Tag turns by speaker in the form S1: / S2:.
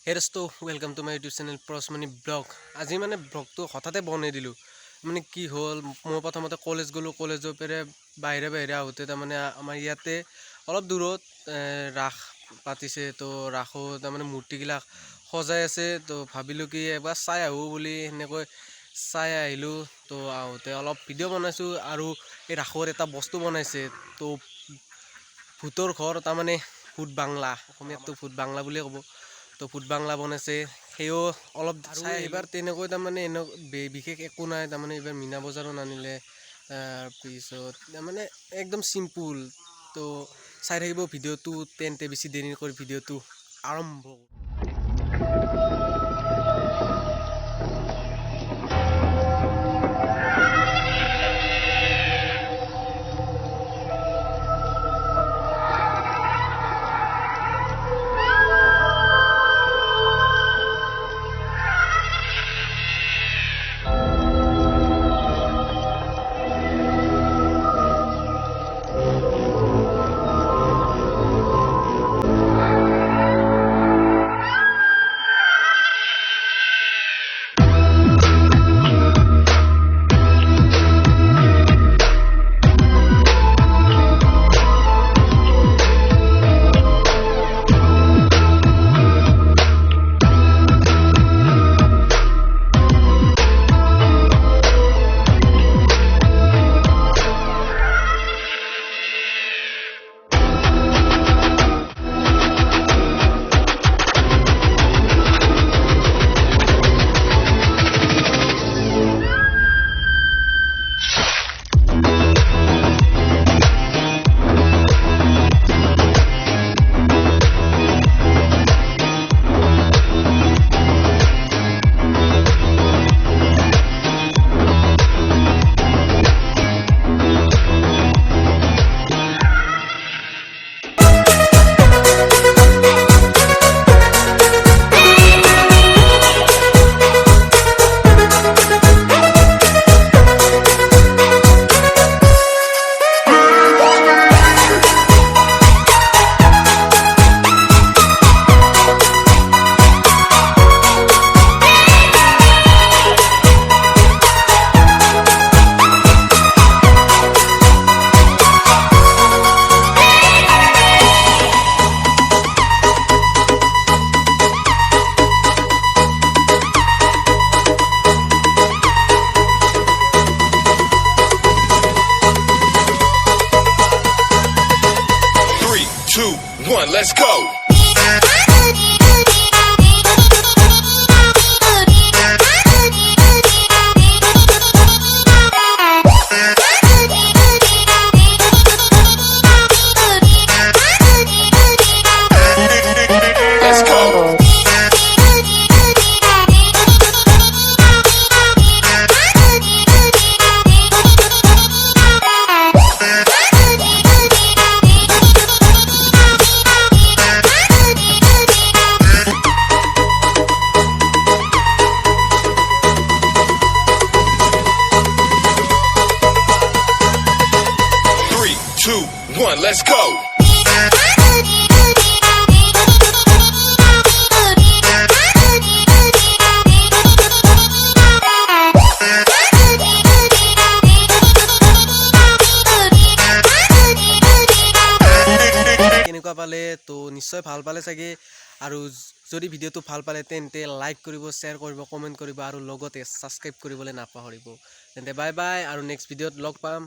S1: Hey Rasto, welcome to my YouTube channel Prosmani Blog. আজি মানে ব্লগটো হঠাতে বনাই দিলো মানে কি হ'ল মই প্ৰথমতে কলেজ গলো কলেজৰ পৰা বাহিৰে আহোতে তাৰ মানে আমাৰ ইয়াতে অলপ দূৰত ৰাস পাতিছে তো ৰাখো তাৰ মানে মূৰ্তিগিলা সজাই আছে তো ভাবিলো কি এবাৰ চাই আহো বুলি এনেকৈ চাই আহিলো তো আহোতে অলপ ভিডিঅ' বনাইছো আৰু এই ৰাখৰ এটা বস্তু বনাইছে তো ভূতৰ ঘৰ তাৰ মানে ভূত বাংলা অসমীয়াতো ভূত বাংলা বুলিয়ে ক'ব তো ভূত বাংলা বনাইছে সেইও অলপ চাই এইবাৰ তেনেকৈ তাৰমানে বিশেষ একো নাই তাৰমানে এইবাৰ মীনা বজাৰো নানিলে তাৰপিছত তাৰমানে একদম চিম্পুল তো চাই থাকিব ভিডিঅ'টো তেন্তে বেছি দেৰি কৰি ভিডিঅ'টো আৰম্ভ
S2: Let's go. Let's go.
S1: কেনেকুৱা পালে তো নিশ্চয় ভাল পালে চাগে আৰু যদি ভিডিঅ'টো ভাল পালে তেন্তে লাইক কৰিব শ্বেয়াৰ কৰিব কমেণ্ট কৰিব আৰু লগতে ছাবস্ক্ৰাইব কৰিবলৈ নাপাহৰিব তেন্তে বাই বাই আৰু নেক্সট ভিডিঅ'ত লগ পাম